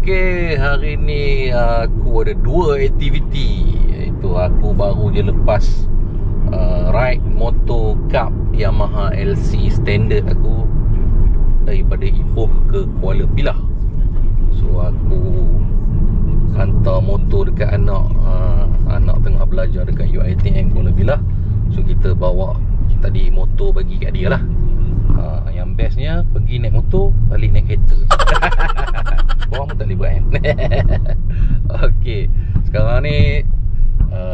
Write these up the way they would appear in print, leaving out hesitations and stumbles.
Okey, hari ni aku ada dua aktiviti. Iaitu aku baru je lepas ride motor Cup Yamaha LC standard aku daripada Ipoh ke Kuala Pilah. So aku hantar motor dekat anak. Anak tengah belajar dekat UiTM Kuala Pilah. So kita bawa tadi motor bagi kat dia lah. Yang bestnya pergi naik motor, balik naik kereta. Korang pun tak boleh buat kan. Okey, sekarang ni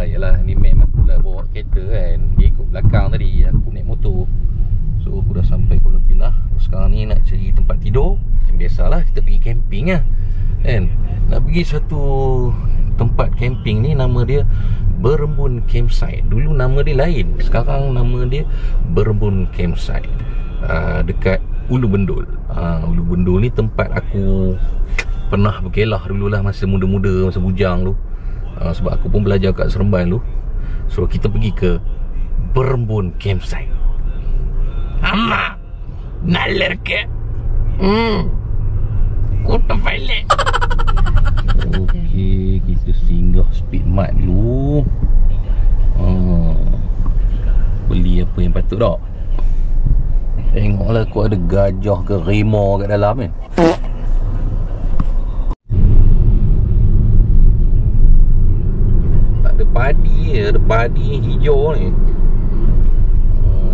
yalah ni Mek aku lah bawa kereta kan. Dia ikut belakang tadi, aku naik motor. So aku dah sampai Kuala Pilah. Sekarang ni nak cari tempat tidur. Macam biasalah kita pergi camping lah kan. Nak pergi satu tempat camping ni, nama dia Berembun Campsite. Dulu nama dia lain, sekarang nama dia Berembun Campsite. Dekat Ulu Bendul. Ulu Bendul ni tempat aku pernah berkelah dululah masa muda-muda, masa bujang tu. Sebab aku pun belajar kat Seremban tu. So kita pergi ke Berembun Campsite. Ama nalar ke? Kota pilot. Okey, kita singgah Speedmart dulu. Beli apa yang patut tak? Tengoklah aku ada gajah ke rimau kat dalam kan. Tak ada padi, ada padi hijau ni.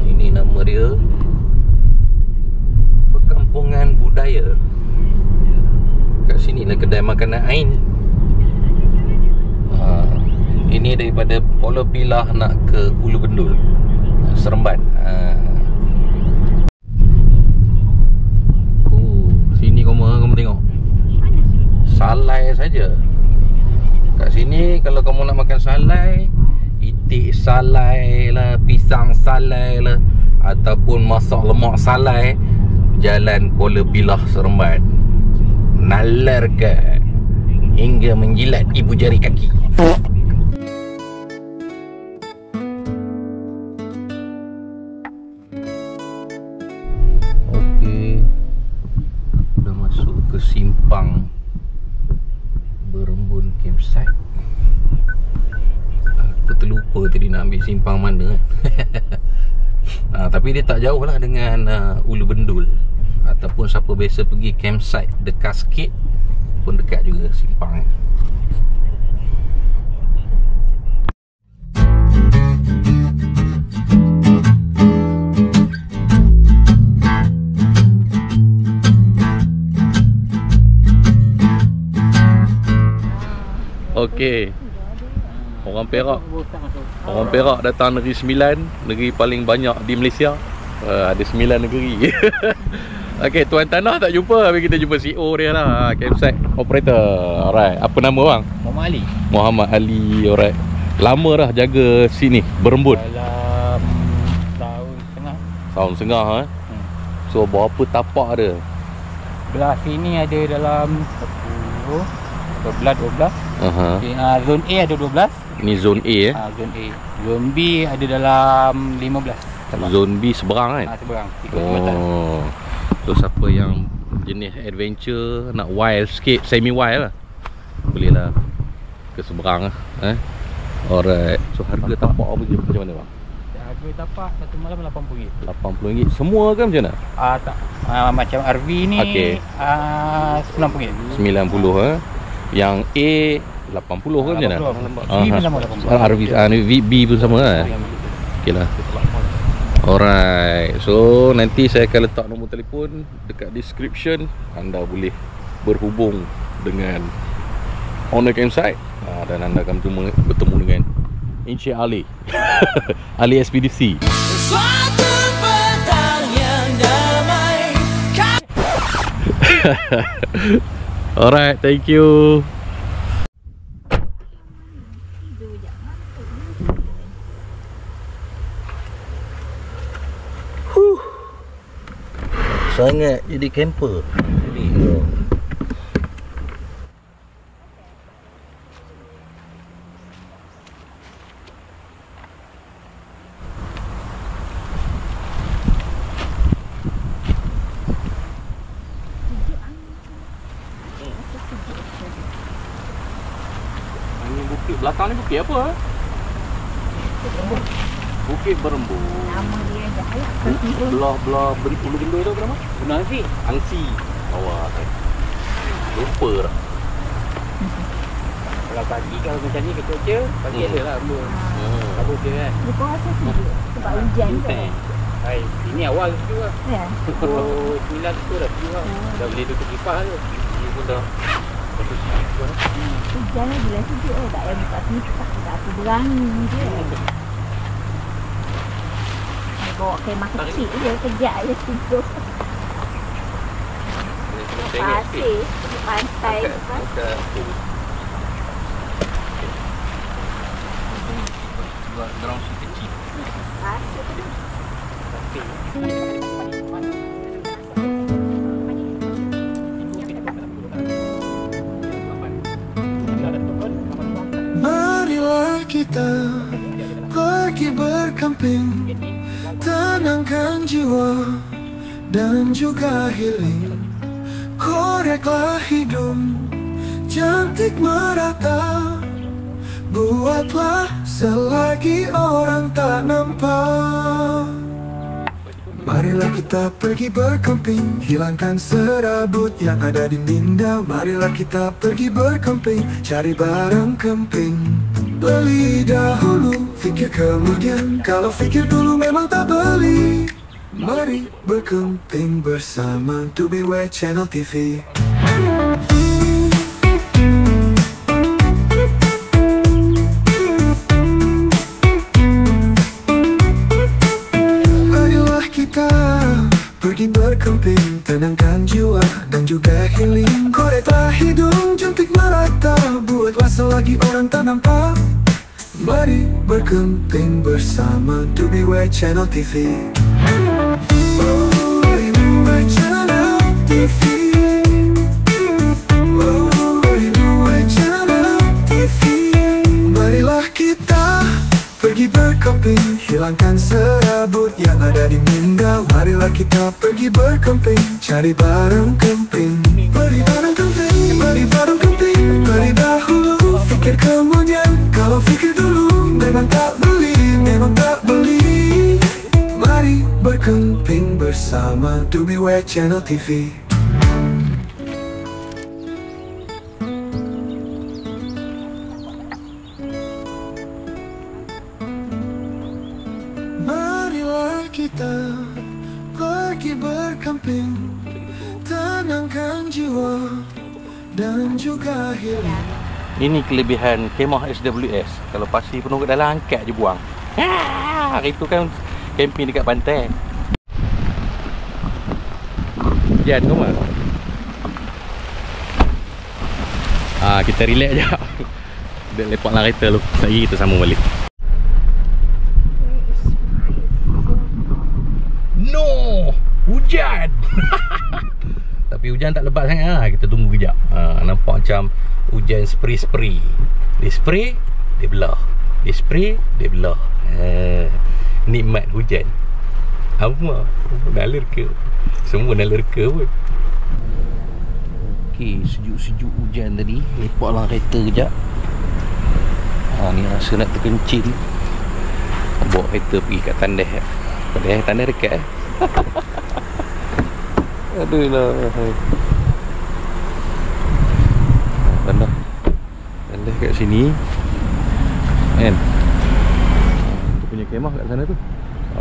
Ini nama dia Perkampungan Budaya. Kat sini lah kedai makanan Ain. Ini daripada Kuala Pilah nak ke Ulu Bendul, Seremban. Sini kamu tengok salai saja. Kat sini kalau kamu nak makan salai, itik salai lah, pisang salai lah, ataupun masak lemak salai, Jalan Kuala Pilah Seremban. Nalar ke hingga menjilat ibu jari kaki. Okey, dah masuk ke simpang Berembun Campsite. Aku terlupa tadi nak ambil simpang mana. Tapi dia tak jauh lah dengan Ulu Bendul. Ataupun siapa biasa pergi campsite dekat sikit pun dekat juga simpang kan. Okey, orang Perak datang Negeri Sembilan, negeri paling banyak di Malaysia. Ada 9 negeri. Okey, Tuan Tanah tak jumpa, tapi kita jumpa CEO dia lah, campsite operator. Alright, apa nama bang? Muhammad Ali. Muhammad Ali, alright. Lama dah jaga sini, Berembun? Dalam tahun setengah. Tahun setengah So berapa tapak ada? Belah sini ada dalam 10, 12. Okay, zone A ada 12. Ni zone A Zone A. Zone B ada dalam 15. Zone B seberang kan? Seberang. So siapa yang jenis adventure, nak wild sikit, semi wild lah, boleh lah ke seberang lah. Alright. So harga tapak apa je, macam mana bang? Harga tapak satu malam RM80. RM80 semua ke macam mana? Tak. Macam RV ni RM90. 90 Yang A 80 ke macam mana? B pun sama 80. RV B pun sama lah. Okey lah. Alright. So nanti saya akan letak nombor telefon dekat description. Anda boleh berhubung dengan owner campsite, dan anda akan bertemu dengan Encik Ali. Ali Ekspedisi. Suatu petang yang damai. Alright, thank you. Sangat jadi camper. Bukit belakang ni bukit apa? Bukit Berembun. Nama dia dah lah. Belah Bulu Benda tu apa nama? Benar sih. Angsi. Awak lupa dah. Kalau pagi kalau macam ni kita je, pagi ada lah embun. Kabut dia kan. Dia pun rasa sejuk sebab hujan tu. Hai, ini awal sejuk lah. Ya. Pukul 9 tu dah sejuk lah. Dah boleh duduk kipas tu. Ini pun dah Hujan lagi lah sejuk. Tak payah buka kipas. Tak apa berani je. Bawa kemah kecil je. Kejap je tidur. Pasir. Pantai. Ground si kecil. Pasir tu. Marilah kita pergi berkemping, tenangkan jiwa dan juga healing. Koreklah hidung, cantik merata. Buatlah selagi orang tak nampak. Marilah kita pergi berkemping, hilangkan serabut yang ada di minda. Marilah kita pergi berkemping, cari barang kemping. Beli dahulu, fikir kemudian. Kalau fikir dulu memang tak beli. Mari berkemping bersama 2BW Channel TV. Pergi berkemping, tenangkan jiwa dan juga healing. Koreklah hidung, cantik merata. Buatlah selagi orang tak nampak. Mari berkemping bersama 2BW Channel TV. 2BW Channel TV. 2BW Channel TV. Marilah kita pergi berkemping, hilangkan serabut yang ada di minda. Marilah kita pergi berkemping, cari barang kemping. Beli barang kemping, beli barang kemping. Beli dahulu, fikir kemudian. Kalau fikir dulu, memang tak beli, memang tak beli. Mari berkemping bersama 2BW Channel TV. Marilah kita pergi berkemping, tenangkan jiwa dan juga healing. Ini kelebihan kemah SWS. Kalau pasir penuh kat dalam, angkat je buang. Hari tu kan camping dekat pantai. Hujan tu mah. Kita relax je. Dia lepaklah kereta lu. Sekejap kita sambung balik. No, hujan. Tapi hujan tak lebat sangat lah. Kita tunggu kejap. Nampak macam hujan spray-spray. Dia spray, dia belah. Dia spray, dia belah. Nikmat hujan. Apa? Dah lerka. Semua dah lerka pun. Okey, sejuk-sejuk hujan tadi. Lepaklah kereta kejap. Ni rasa nak terkencing. Bawa kereta pergi kat tandas. Padahal tandas dekat. Aduh lah. Tandas kat sini kan. Tu punya kemah kat sana tu.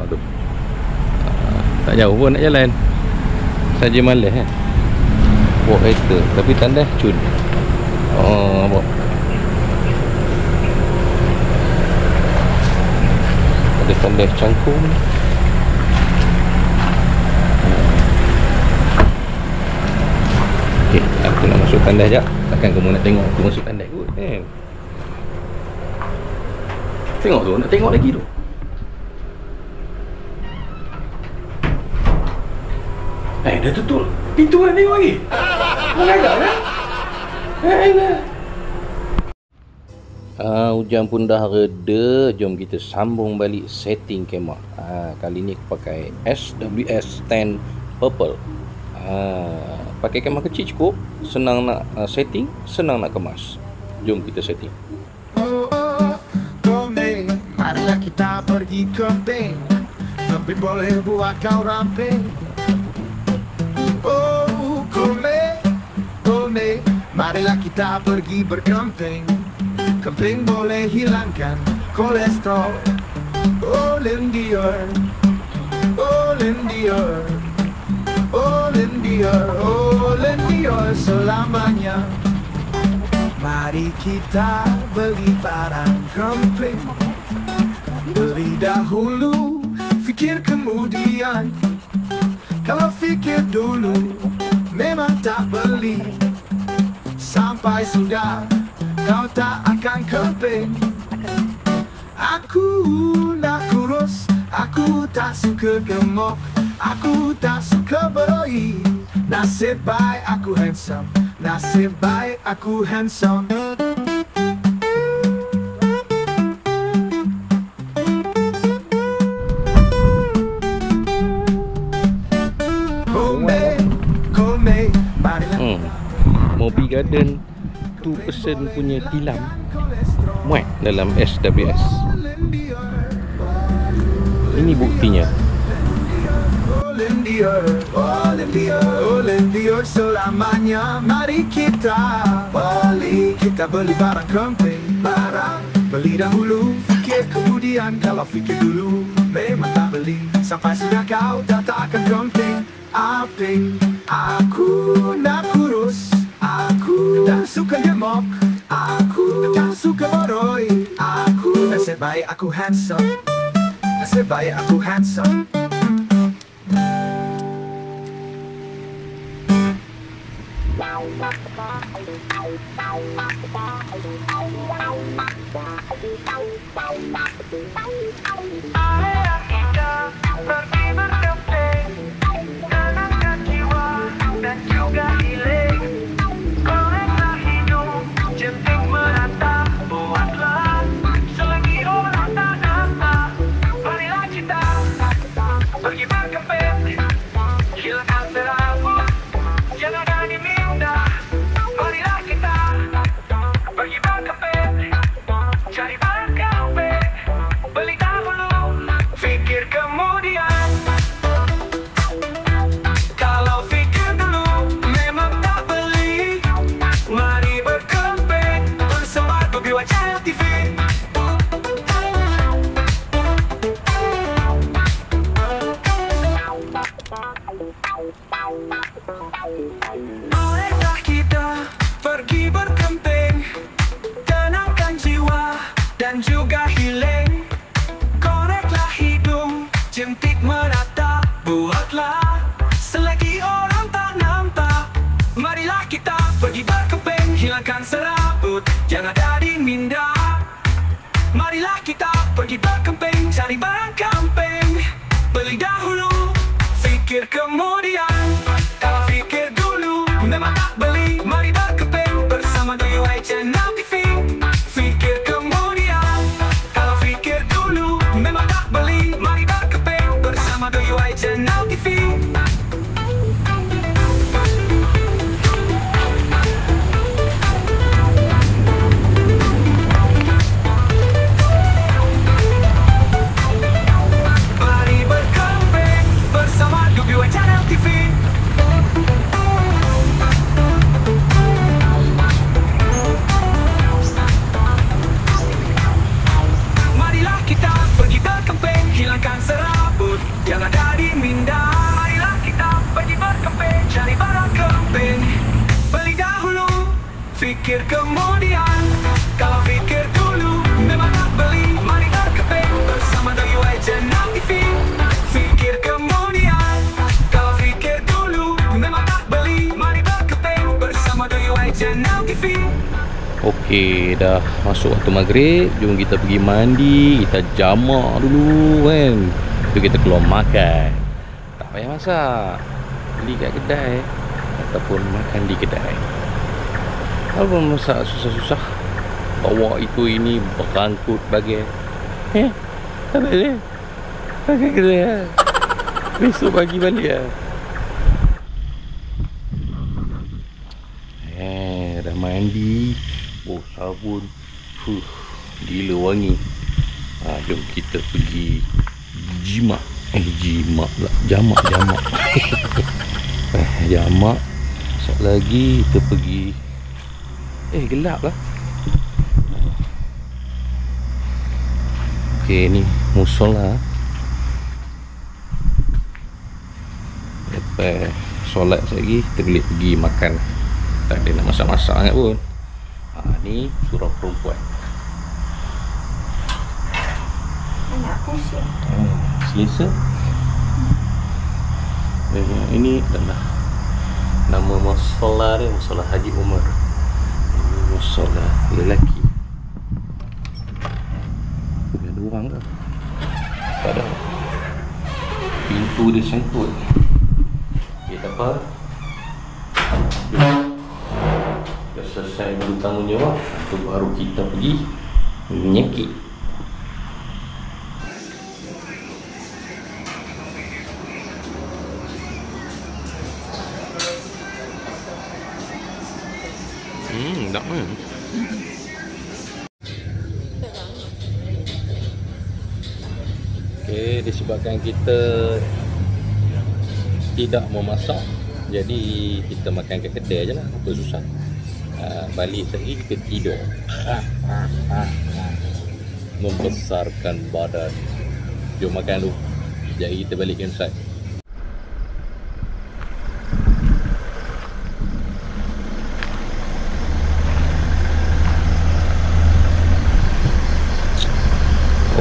Tu. Tak jauh pun nak jalan. Saja malas kan. Bawa kereta tapi tandas cun. Bawa. Ada tandas cangkung. Okay, aku nak masuk tandas sekejap. Takkan kamu nak tengok aku masuk tandas kot kan. Tengok tu, nak tengok lagi tu. Dah tutup pintu nak tengok lagi. Agak kan? Hujan pun dah reda. Jom kita sambung balik setting kemah. Kali ni aku pakai SWS 10 Purple. Pakai kemah kecil cukup. Senang nak setting, senang nak kemas. Jom kita setting. marilah kita pergi camping. Camping boleh buat kau ramping. Oh, kome, kome, marilah kita pergi bercamping. Camping boleh hilangkan kolesterol. Oh, Lindior, oh, Lindior, oh, Lindior, oh, Lindior selamanya. Mari kita beli barang camping. Beli dahulu, fikir kemudian. Kalau fikir dulu, memang tak beli. Sampai sudah, kau tak akan camping. Aku nak kurus, aku tak suka gemuk, aku tak suka beroi. Nasib baik aku handsome, nasib baik aku handsome. Mobi Garden 2% punya tilam muat dalam SWS. Ini buktinya. Lindior selamanya. Mari kita beli barang camping. Beli dahulu, fikir kemudian. Kalau fikir dulu, memang tak beli. Sampai sudah kau tak akan camping. Aku nak kurus, aku tak suka gemuk, aku tak suka beroi. Nasib baik aku handsome, nasib baik aku handsome. Bolehkah kita pergi berkemping, tenangkan jiwa dan juga healing. Koreklah hidung, jentik merata, buatlah selagi orang tak nampak. Marilah kita pergi berkemping, hilangkan serabut yang ada di minda. Marilah kita pergi berkemping, cari barang camping. Beli dahulu, fikir kemudian. Kalau fikir dulu, memang tak beli. Mari berkemping bersama DUI Channel TV. Fikir kemudian. Kalau fikir dulu, memang tak beli. Mari berkemping bersama DUI Channel TV. Mari berkemping bersama DUI Channel TV. Marilah kita pergi berkemping, hilangkan serabut yang ada di minda. Marilah kita pergi berkemping, cari barang camping. Beli dahulu, fikir kemudian. Kalau fikir dulu, memang tak beli. Mari berkemping bersama DUI Channel TV. Fikir kemudian. Kalau fikir dulu, memang tak beli. Mari berkemping bersama DUI Channel TV. Okey, dah masuk waktu maghrib. Jom kita pergi mandi, kita jamak dulu kan. Lepas tu kita keluar makan. Tak payah masak, beli kat kedai ataupun makan di kedai. Apa masak susah-susah, bawa itu ini berangkut bagai tak boleh pakai kedai. Besok pagi balik lah. Dah mandi, bau sabun, gila wangi. Jom kita pergi jimat. Jimat pula. Jamak. Jamak. Sekejap lagi kita pergi. Gelap lah. Okey, ni musola. Lepas solat lagi kita boleh pergi makan. Tak ada nak masak-masak sangat pun. Ni surau perempuan. Nak pusing. Selesa. Ini adalah nama musola dia, musola Haji Umar. Ini musola lelaki. Ada orang ke? Tak ada. Pintu dia sangkut. Okay, tak apa. Dah selesai bertanggungjawab, tu baru kita pergi menyekik. Tak mana. Okay, disebabkan kita tidak memasak, jadi kita makan kat kedai je lah. Apa susah. Balik lagi kita tidur. Membesarkan badan. Jom makan dulu. Jadi kita balik campsite.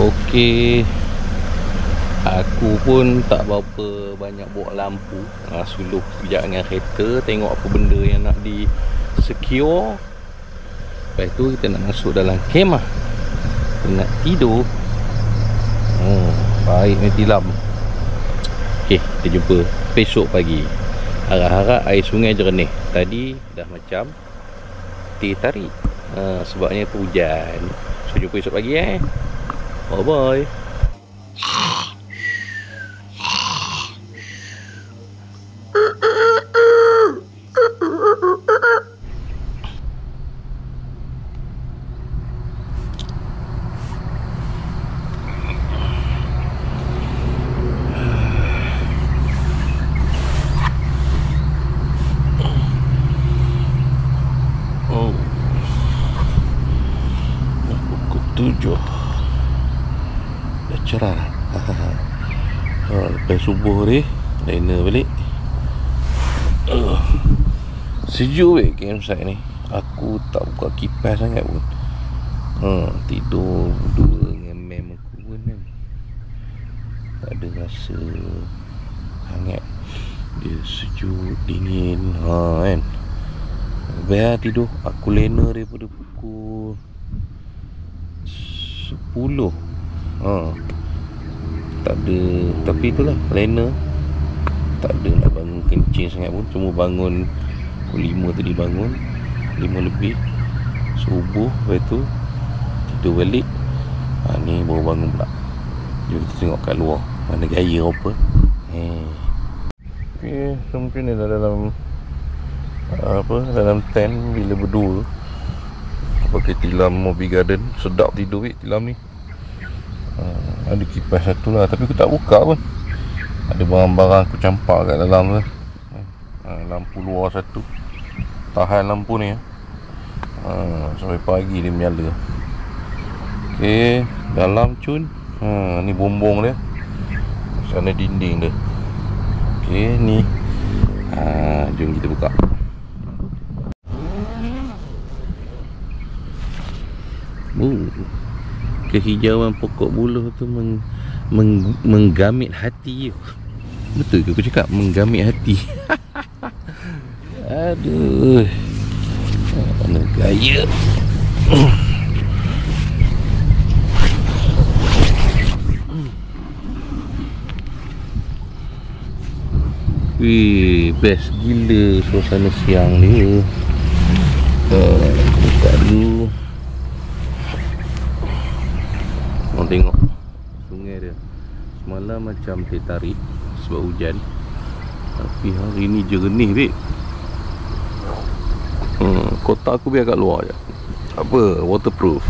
Okey. Aku pun tak berapa banyak bawa lampu. Suluh sekejap dengan kereta, tengok apa benda yang nak di secure. Lepas tu kita nak masuk dalam kemah. Kita nak tidur. Baik ni tilam. Okey, kita jumpa besok pagi. Harap-harap air sungai jernih. Tadi dah macam teh tarik. Sebabnya tu hujan. So jumpa besok pagi Bye bye. Pukul 7 dah cerah dah. Lepas subuh ni liner balik. Sejuk weh campsite ni. Aku tak buka kipas sangat pun. Tidur berdua dengan mem aku pun kan. Tak ada rasa hangat. Dia sejuk, dingin kan. Biar tidur. Aku liner daripada pukul 10. Tak ada. Tapi itulah liner. Tak ada nak bangun kencing sangat pun. Cuma bangun pukul 5 tadi bangun 5 lebih subuh. Lepas tu tidur balik. Ni baru bangun pula. Jom kita tengok kat luar mana gaya apa. Okay, so mungkin ni dah dalam dalam tent bila berdua. Pakai tilam Mobi Garden. Sedap tidur tilam ni. Ada kipas satu lah, tapi aku tak buka pun. Ada barang-barang aku campak kat dalam tu. Lampu luar satu. Tahan lampu ni sampai pagi dia menyala. Okay, dalam cun. Ni bombong dia. Sana dinding dia. Okay, ni jom kita buka. Kehijauan pokok buluh tu menggamit hati. Betul ke aku cakap menggamit hati? Aduh, mana gaya. Best gila suasana siang dia. Buka dulu. Korang tengok sungai dia. Semalam macam teh tarik sebab hujan. Tapi hari ni jernih babe. Kotak aku biar kat luar je. Apa? Waterproof.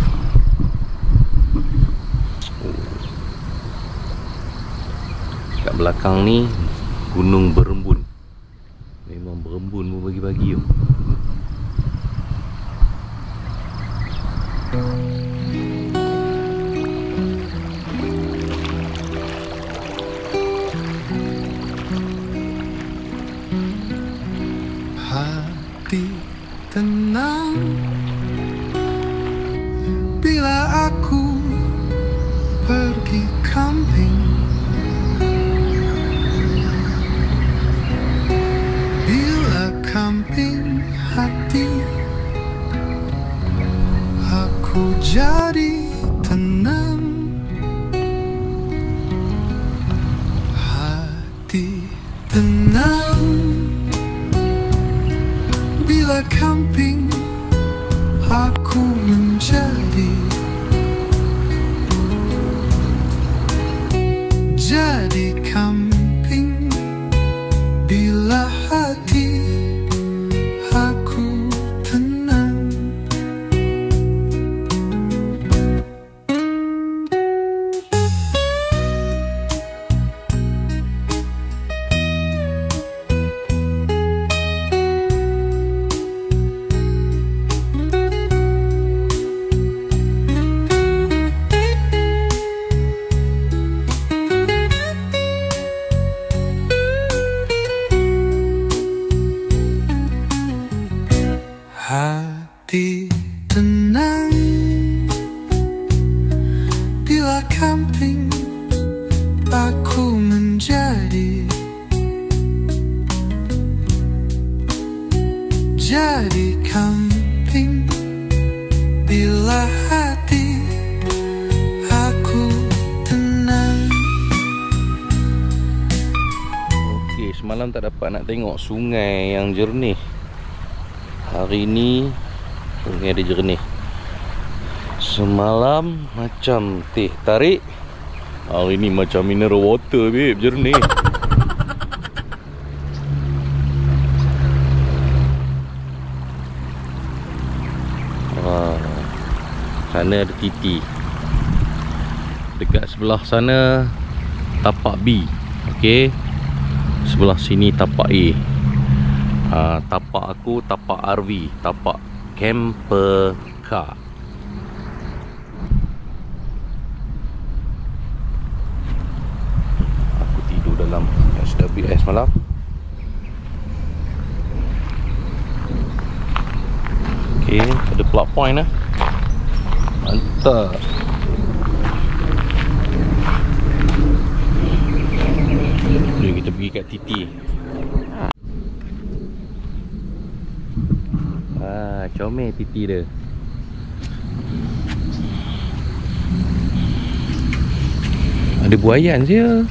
belakang ni Gunung Berembun. Memang berembun pun bagi-bagi tu. Hati tenang bila aku pergi camping. Bila camping hati aku jadi tenang. Hati tenang bila camping aku menjadi camping bila hati aku tenang. Hati tenang bila camping aku menjadi camping bila hati aku tenang. Okey, semalam tak dapat nak tengok sungai yang jernih. Hari ni sungai dia jernih. Semalam macam teh tarik, hari ni macam mineral water babe, jernih. Sana ada titi. Dekat sebelah sana tapak B. Okey. Sebelah sini tapak A. Tapak aku tapak RV, tapak camper car. Aku tidur dalam SWS malam. Okey, ada plug point lah. Mantap. Jom kita pergi kat titi. Comel titi dia. Ada buayan je.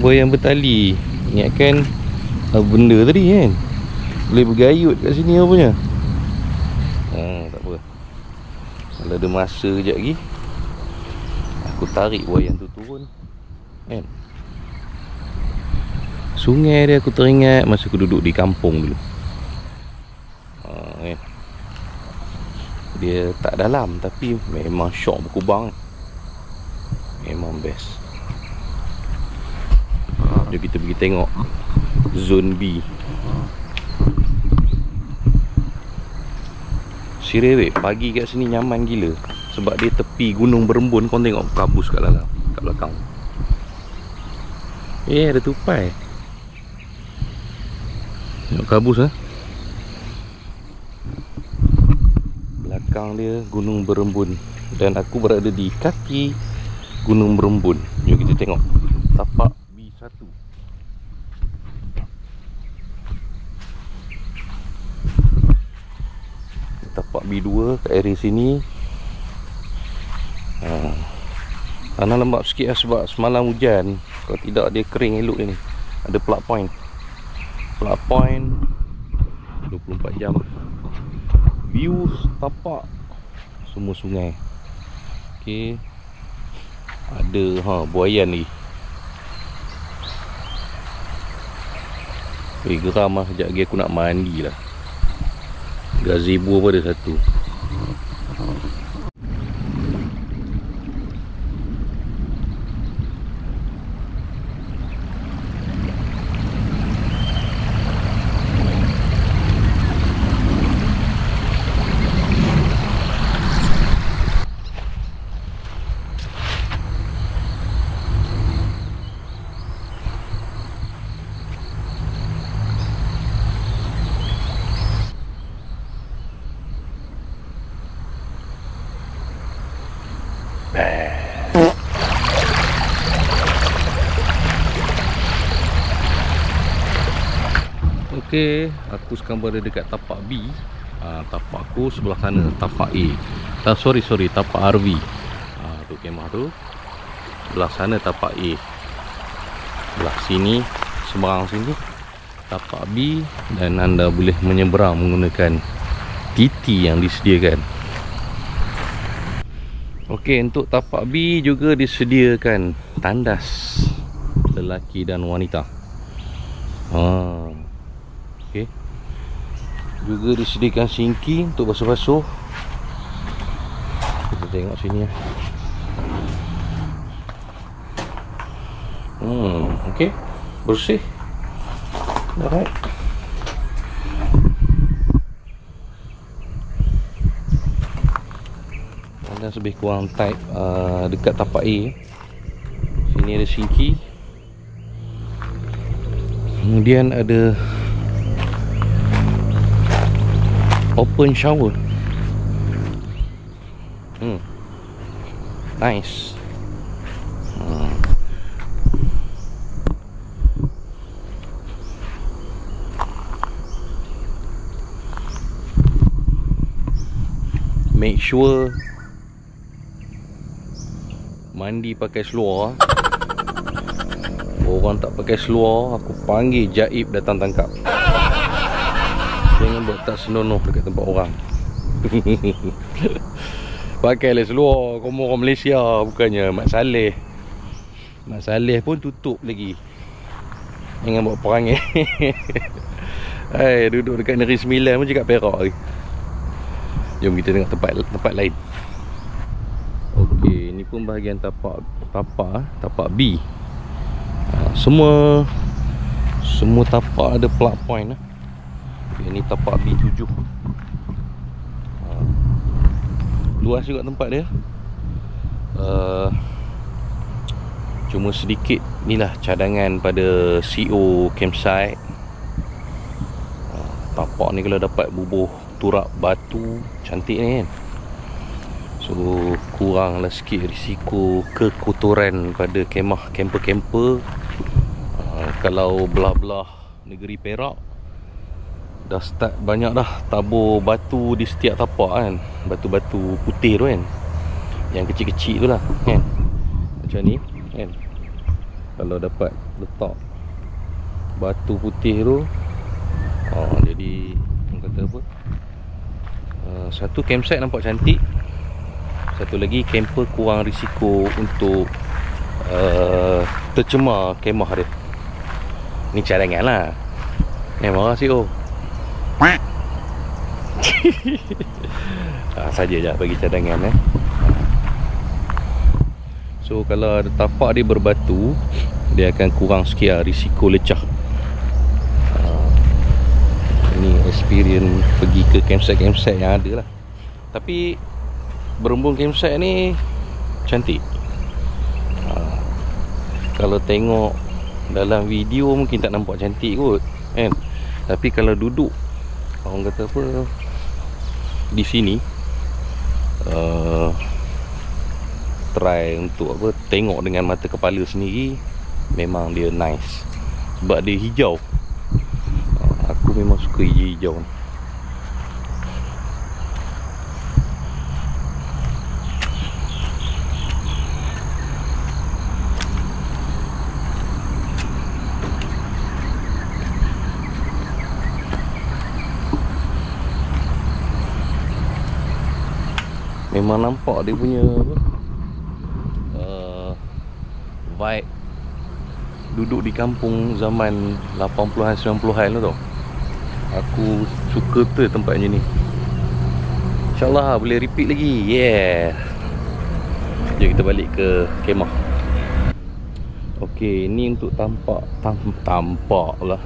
Buayan bertali. Ingatkan benda tadi kan. Boleh bergayut kat sini apanya. Tak apa. Kalau ada masa sekejap lagi, aku tarik buayan tu turun kan. Sungai dia aku teringat masa aku duduk di kampung dulu. Kan? Dia tak dalam tapi memang syok berkubang. Memang best. Jom kita pergi tengok Zone B. Serius pagi kat sini nyaman gila. Sebab dia tepi Gunung Berembun. Kau tengok kabus kat dalam, kat belakang. Ada tupai. Tengok kabus Belakang dia Gunung Berembun. Dan aku berada di kaki Gunung Berembun. Jom kita tengok tapak B1. Tapak B2 kat area sini. Tanah lembap sikit lah sebab semalam hujan. Kalau tidak dia kering elok ni. Ada plug point. Plug point 24 jam. View tapak semua sungai. Okey. Ada buayan ni. Geram lah. Sekejap lagi aku nak mandi lah. Gazebo pun ada satu. Okey, aku sekarang berada dekat tapak B. Tapak aku sebelah sana, tapak A. Sorry, tapak RV. Tu kemah tu. Sebelah sana tapak A. Sebelah sini, seberang sini tapak B, dan anda boleh menyeberang menggunakan TT yang disediakan. Okey, untuk tapak B juga disediakan tandas lelaki dan wanita. Okey. Juga disediakan sinki untuk basuh-basuh. Kita tengok sini ya. Okey. Bersih. Alright. Ada lebih kurang tight dekat tapak A. Sini ada sinki. Kemudian ada open shower. Nice. Make sure mandi pakai seluar. Orang tak pakai seluar, aku panggil Jaib datang tangkap. Jangan buat tak senonoh dekat tempat orang. Pakailah seluar. Kamu orang Malaysia, bukannya Mat Saleh. Mat Saleh pun tutup lagi. Jangan buat perangai. Hai, duduk dekat Negeri Sembilan pun cakap Perak lagi. Jom kita tengok tempat lain. Okey, ni pun bahagian tapak B. Semua tapak ada plug point. Okay, ni tapak B7. Luas juga tempat dia. Cuma sedikit inilah cadangan pada CO campsite. Tapak ni kalau dapat bubuh turap batu cantik ni kan. So kuranglah sikit risiko kekotoran pada kemah camper-camper. Kalau belah-belah negeri Perak dah start banyak dah tabur batu di setiap tapak kan. Batu-batu putih tu kan, yang kecil-kecil tu lah kan. Macam ni kan, kalau dapat letak batu putih tu, jadi orang kata apa, satu campsite nampak cantik, satu lagi camper kurang risiko untuk tercemar kemah dia. Ni cadangan lah. Marah si O. Saja je bagi cadangan So kalau ada tapak dia berbatu, dia akan kurang sikit risiko lecah. Ini experience pergi ke campsite yang ada lah. Tapi berumbung campsite ni cantik. Kalau tengok dalam video mungkin tak nampak cantik kot kan. Tapi kalau duduk, orang kata apa, di sini try untuk apa, tengok dengan mata kepala sendiri, memang dia nice. Sebab dia hijau. Aku memang suka hijau. Memang nampak dia punya apa, vibe duduk di kampung zaman 80-an 90-an tu tau. Aku suka tu tempatnya ni. InsyaAllah boleh repeat lagi. Yeah. Jom kita balik ke kemah. Okey, ni untuk tampak lah,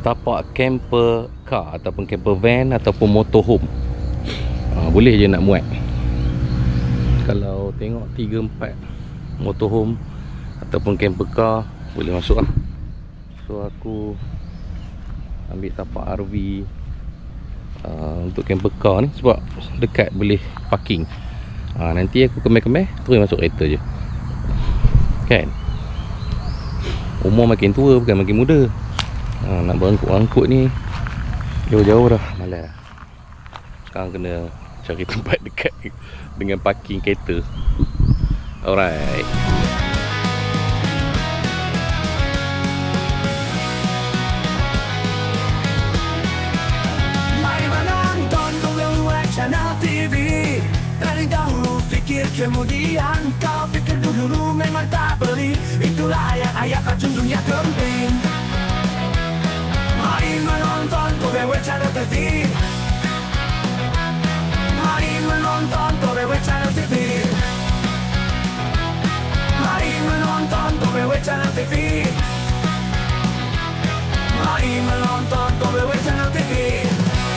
tapak camper car ataupun camper van ataupun motorhome. Boleh je nak muat. Kalau tengok 3-4 motorhome ataupun camper car boleh masuk lah. So aku ambil tapak RV untuk camper car ni sebab dekat boleh parking. Nanti aku kemeh-kemeh terus masuk kereta je kan. Umur makin tua bukan makin muda. Nak berangkut-angkut ni Jauh-jauh dah, malas. Sekarang kena cari tempat dekat dengan parking kereta. Alright. Mari menonton Dua Channel TV. Dari dahulu fikir kemudian kau fikir dulu memang tak beli. Itulah ayat-ayat kacung dunia kembing. Mari menonton Dua Channel TV. Mari menonton Dua Channel TV. Mari menonton Dua Channel TV. Mari menonton Dua Channel TV.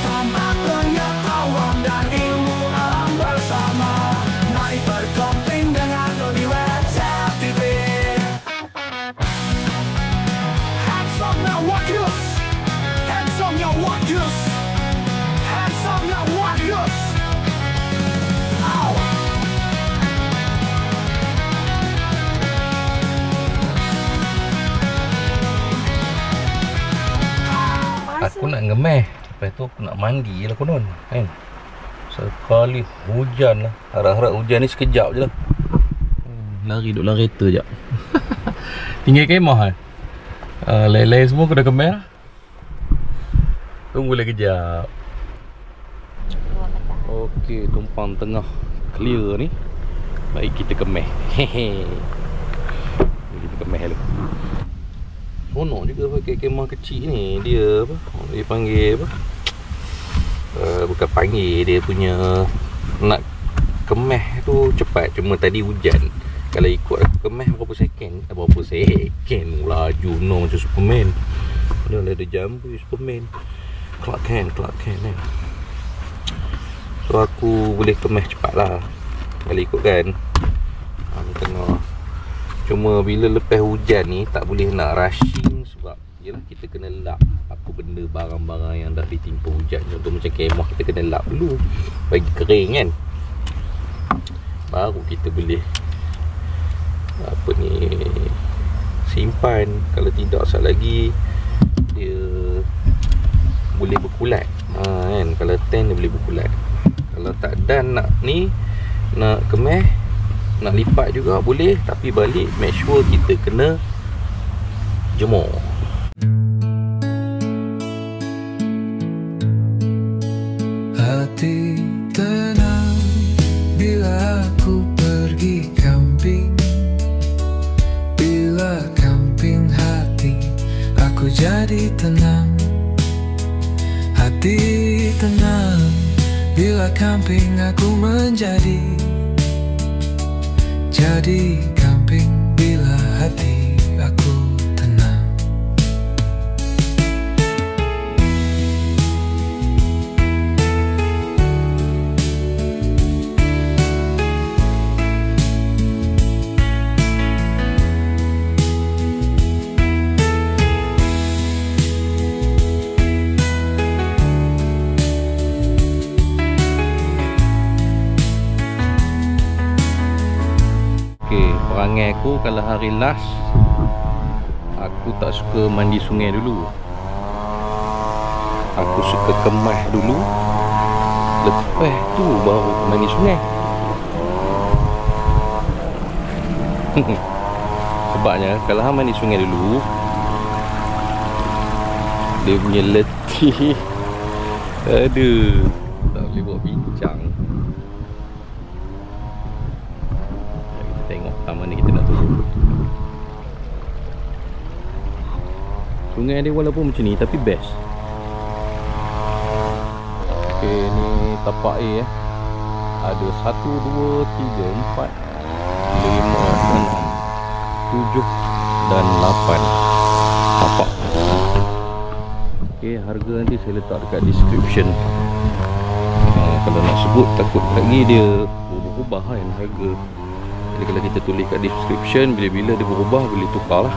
Tambah pengetahuan dan ilmu alam bersama. Mari berkomping dengan Dua Channel TV. Handsome now warriors. Handsome now warriors. Handsome now warriors. Ow. Aku nak ngemeh. Lepas tu aku nak mandi lah konon kan. Sekali hujan lah. Harap-harap hujan ni sekejap je lah. Lari duduk dalam kereta je. Tinggal kemah kan. Lain-lain semua aku dah kemeh lah. Tunggulah kejap. Okey, tumpang tengah clear ni. Baik kita kemeh. Hehe. Kita kemeh dulu. Seronok juga pakai kemah kecil ni. Dia apa? Dia panggil apa? Bukan panggil, dia punya nak kemeh tu cepat. Cuma tadi hujan. Kalau ikut aku kemeh berapa second? Berapa second? Laju no macam Superman. Dia ada jambu Superman. Clark Kent kan. So aku boleh kemeh cepat lah. Kalau ikut kan tengah. Cuma bila lepas hujan ni tak boleh nak rushing. Sebab yelah kita kena lap apa benda barang-barang yang dah ditimpa hujan. Contoh macam kemah kita kena lap dulu bagi kering kan. Baru kita boleh apa ni simpan. Kalau tidak sat lagi dia boleh berkulat kan. Kalau tan dia boleh berkulat. Kalau tak dan nak ni nak kemeh, nak lipat juga boleh. Tapi balik make sure kita kena jemur. Hati tenang bila aku pergi camping. Bila camping hati aku jadi tenang. Hati tenang bila camping aku menjadi camping bila hati aku tenang. Perangai aku kalau hari last, aku tak suka mandi sungai dulu. Aku suka kemah dulu, lepas tu baru mandi sungai. Sebabnya kalau hang mandi sungai dulu, dia punya letih. Aduh, tak boleh buat bincang. Tengok taman ni kita nak turun. Sungai dia walaupun macam ni tapi best. Okey, ni tapak A Ada 1, 2, 3, 4, 5, 6, 7 dan 8 tapak. Okey, harga nanti saya letak dekat description. Kalau nak sebut takut lagi dia berubah kan harga. Jadi kalau kita tulis kat description, bila-bila dia berubah boleh tukar lah.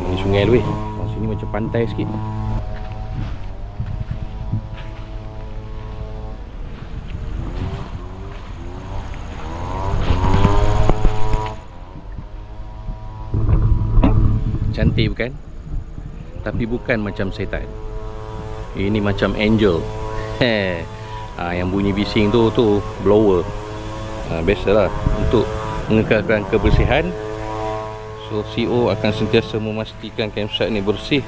Ni sungai dulu sini macam pantai sikit. Cantik bukan? Tapi bukan macam setan. Ini macam Angel. Yang bunyi bising tu blower. Biasalah untuk mengekalkan kebersihan. So CEO akan sentiasa memastikan campsite ni bersih.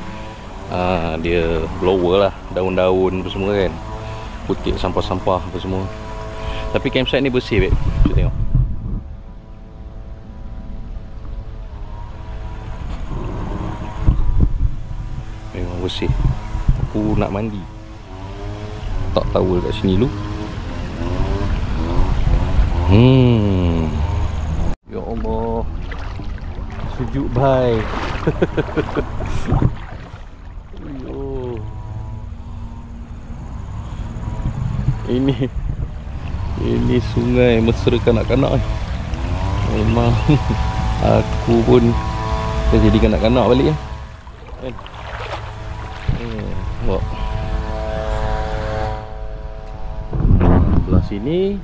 Dia blower lah, daun-daun apa semua kan, putih sampah-sampah apa semua. Tapi campsite ni bersih, babe. Kita tengok. Memang bersih. Aku nak mandi, tak towel kat sini dulu. Ya Allah, sejuk bhai. Ini sungai mesra kanak-kanak. Memang aku pun dah jadi kanak-kanak balik ya. Nampak. Belah sini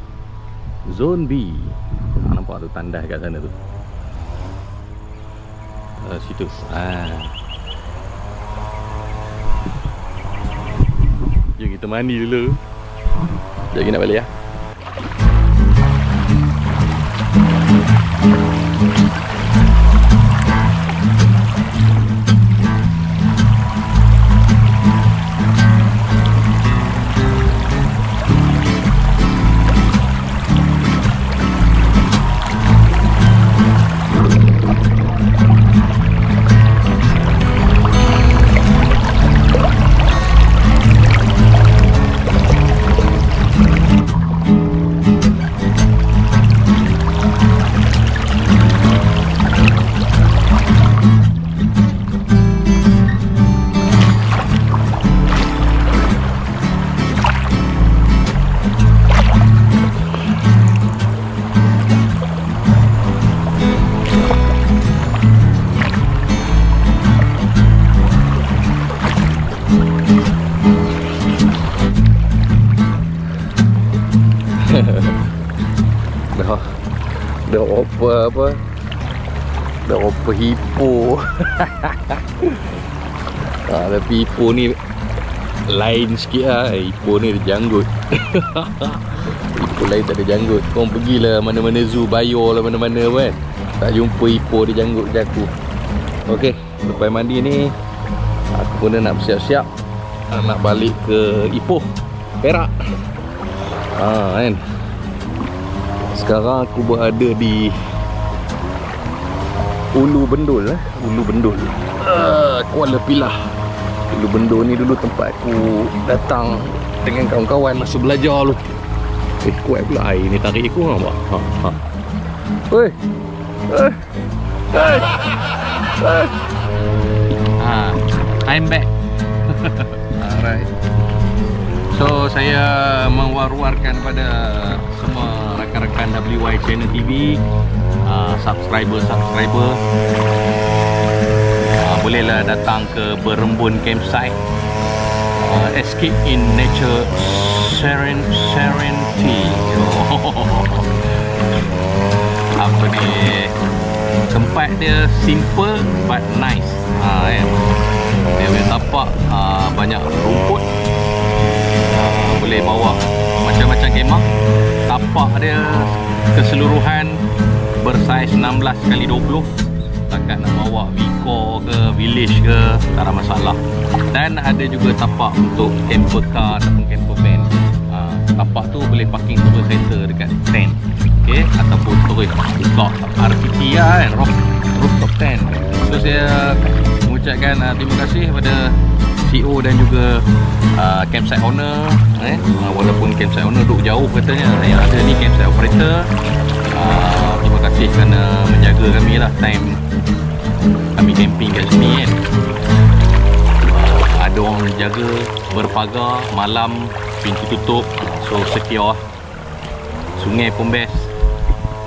Zone B. Nampak tu tandas kat sana tu. Situ. Jom kita mandi dulu. Sekejap lagi nak balik ya. Dah oper hippo. Tapi hippo ni lain sikit lah. Hippo ni ada janggut. Hippo lain tak ada janggut. Korang pergilah mana-mana zoo, bayar lah mana-mana kan, tak jumpa hippo ada janggut macam aku. Ok, lepas mandi ni aku pun dah nak bersiap-siap nak balik ke Ipoh, Perak. Kan, sekarang aku berada di Ulu Bendul. Ulu Bendul, Kuala Pilah. Ulu Bendul ni dulu tempat aku datang dengan kawan-kawan masa belajar lu. Kuat pula air ni tarik aku, nampak? Oi. I'm back. Alright. So saya mewar-warkan pada semua rakan-rakan WY Channel TV, subscriber, bolehlah datang ke Berembun Campsite, Escape in Nature Serenity. Apa ni, tempat dia simple but nice. Dia boleh tapak banyak rumput, boleh bawa macam-macam kemah. Tapak dia keseluruhan bersaiz 16x20. Takat nak bawa Vico ke village ke tak ada masalah. Dan ada juga tapak untuk camper car ataupun camper van. Tapak tu boleh parking turret center dekat tent, okay? Ataupun turret rooftop RPT kan, rooftop tent. So saya mengucapkan terima kasih kepada CEO dan juga campsite owner. Walaupun campsite owner duduk jauh katanya, yang ada ni campsite operator. Terima kasih kerana menjaga kami lah time kami camping kat sini kan. Ada orang jaga, berpagar, malam pintu tutup, so secure. Sungai pun best.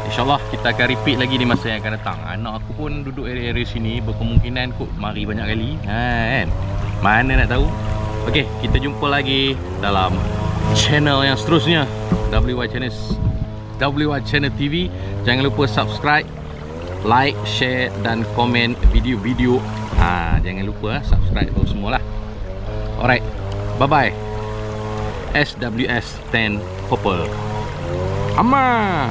InsyaAllah kita akan repeat lagi di masa yang akan datang. Anak aku pun duduk area sini, berkemungkinan kot mari banyak kali kan. Mana nak tahu. Ok, kita jumpa lagi dalam channel yang seterusnya, WY Channel TV. Jangan lupa subscribe, like, share dan komen video-video. Jangan lupa subscribe tu semualah. Alright, Bye-bye. SWS 10 Purple. Amma.